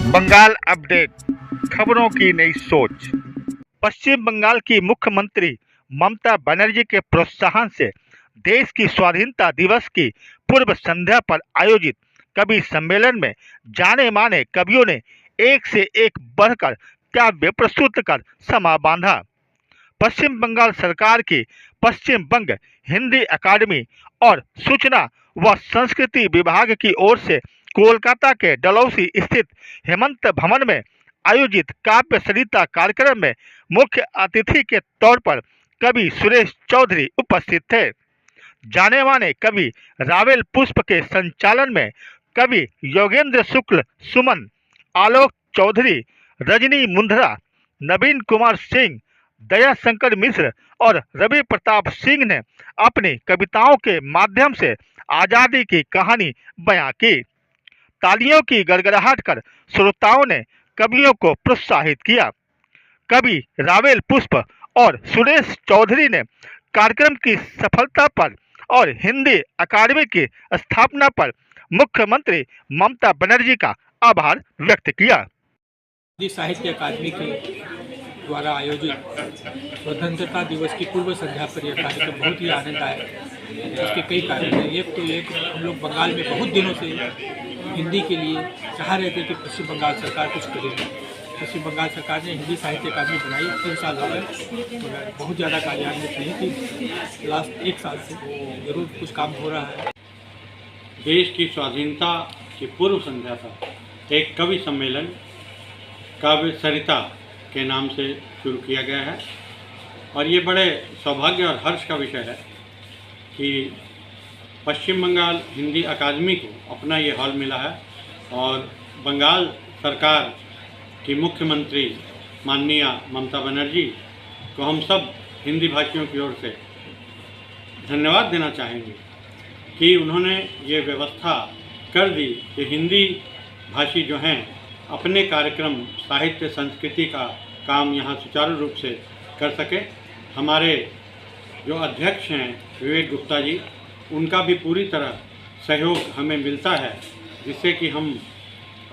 Bengal update, खबरों की नई सोच। पश्चिम बंगाल की मुख्यमंत्री ममता बनर्जी के प्रोत्साहन से देश की स्वाधीनता दिवस की पूर्व संध्या पर आयोजित कवि सम्मेलन में जाने माने कवियों ने एक से एक बढ़कर काव्य प्रस्तुत कर समा बांधा। पश्चिम बंगाल सरकार की पश्चिम बंग हिंदी अकादमी और सूचना व संस्कृति विभाग की ओर से कोलकाता के डलहौसी स्थित हेमंत भवन में आयोजित काव्य सरिता कार्यक्रम में मुख्य अतिथि के तौर पर कवि सुरेश चौधरी उपस्थित थे। जाने माने कवि रावेल पुष्प के संचालन में कवि योगेंद्र शुक्ल सुमन, आलोक चौधरी, रजनी मुंद्रा, नवीन कुमार सिंह, दया शंकर मिश्र और रवि प्रताप सिंह ने अपनी कविताओं के माध्यम से आजादी की कहानी बयां की। तालियों की गड़गड़ाहट कर श्रोताओं ने कवियों को प्रोत्साहित किया। कवि रावेल पुष्प और सुरेश चौधरी ने कार्यक्रम की सफलता पर और हिंदी अकादमी की स्थापना पर मुख्यमंत्री ममता बनर्जी का आभार व्यक्त किया। हिंदी साहित्य अकादमी के द्वारा आयोजित स्वतंत्रता दिवस की पूर्व संध्या पर यह कार्यक्रम बहुत ही आनंददायक। इसके कई कारण हैं। एक तो एक हम लोग बंगाल में बहुत दिनों से हिंदी के लिए चाह रहे थे कि पश्चिम बंगाल सरकार कुछ करेगी। पश्चिम बंगाल सरकार ने हिंदी साहित्य अकादमी बनाई, 3 साल हो गए, मगर बहुत ज़्यादा कार्यान्वित नहीं थी। लास्ट 1 साल से जरूर कुछ काम हो रहा है। देश की स्वाधीनता की पूर्व संध्या पर एक कवि सम्मेलन काव्य सरिता के नाम से शुरू किया गया है और ये बड़े सौभाग्य और हर्ष का विषय है कि पश्चिम बंगाल हिंदी अकादमी को अपना ये हॉल मिला है और बंगाल सरकार की मुख्यमंत्री माननीय ममता बनर्जी को हम सब हिंदी भाषियों की ओर से धन्यवाद देना चाहेंगे कि उन्होंने ये व्यवस्था कर दी कि हिंदी भाषी जो हैं अपने कार्यक्रम साहित्य संस्कृति का काम यहाँ सुचारू रूप से कर सके। हमारे जो अध्यक्ष हैं विवेक गुप्ता जी, उनका भी पूरी तरह सहयोग हमें मिलता है, जिससे कि हम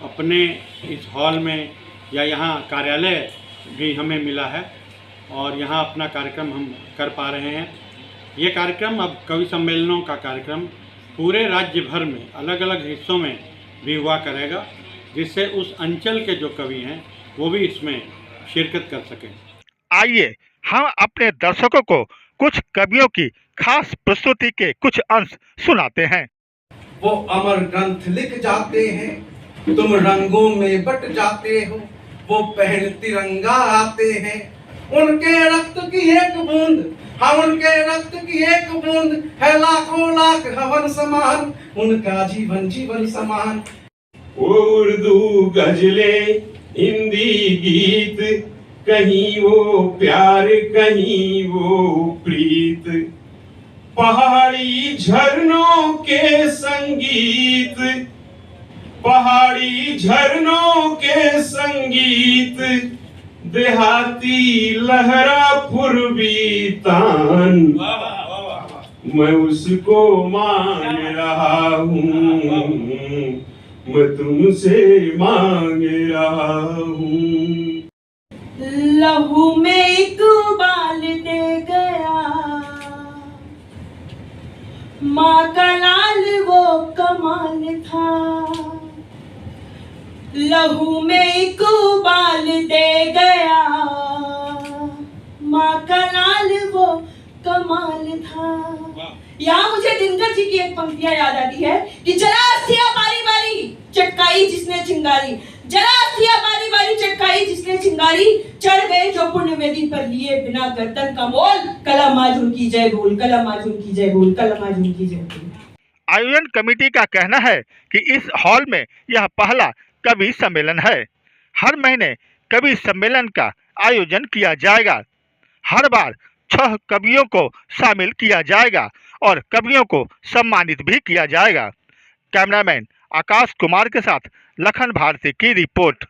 अपने इस हॉल में या यहाँ कार्यालय भी हमें मिला है और यहाँ अपना कार्यक्रम हम कर पा रहे हैं। ये कार्यक्रम अब कवि सम्मेलनों का कार्यक्रम पूरे राज्य भर में अलग अलग हिस्सों में भी हुआ करेगा, जिससे उस अंचल के जो कवि हैं वो भी इसमें शिरकत कर सकें। आइए हम अपने दर्शकों को कुछ कवियों की खास प्रस्तुति के कुछ अंश सुनाते हैं। वो अमर ग्रंथ लिख जाते हैं, तुम रंगों में बट जाते हो, वो पहन तिरंगा आते हैं। उनके रक्त की एक बूंद, हाँ उनके रक्त की एक बूंद है लाखों लाख हवन समान, उनका जीवन जीवन समान। वो उर्दू गजलें, हिंदी गीत, कहीं वो प्यार कहीं वो प्रीत, पहाड़ी झरनों के संगीत, पहाड़ी झरनों के संगीत, देहाती लहरा पूर्वी तान, मैं उसको मान रहा हूँ, मैं तुमसे मांग रहा हूँ। लहू में इकबाल दे गया, माँ का लाल वो कमाल था। लहू में इकबाल दे गया, माँ का लाल वो कमाल था। यहाँ मुझे दिनकर जी की एक पंक्तियां याद आती है कि जरा अस्थिया बारी बारी चटकाई जिसने चिंगारी, जरा अस्थिया बारी बारी चटकाई जिसने चिंगारी, चढ़ गए जो पुण्य वेदी पर लिए बिना गर्दन का मोल, कलम आज उनकी जय बोल, कलम आज उनकी जय बोल, कलम आज उनकी जय बोल। आयोजन कमेटी का कहना है कि इस हॉल में यह पहला कवि सम्मेलन है। हर महीने कवि सम्मेलन का आयोजन किया जाएगा। हर बार 6 कवियों को शामिल किया जाएगा और कवियों को सम्मानित भी किया जाएगा। कैमरामैन आकाश कुमार के साथ लखन भारती की रिपोर्ट।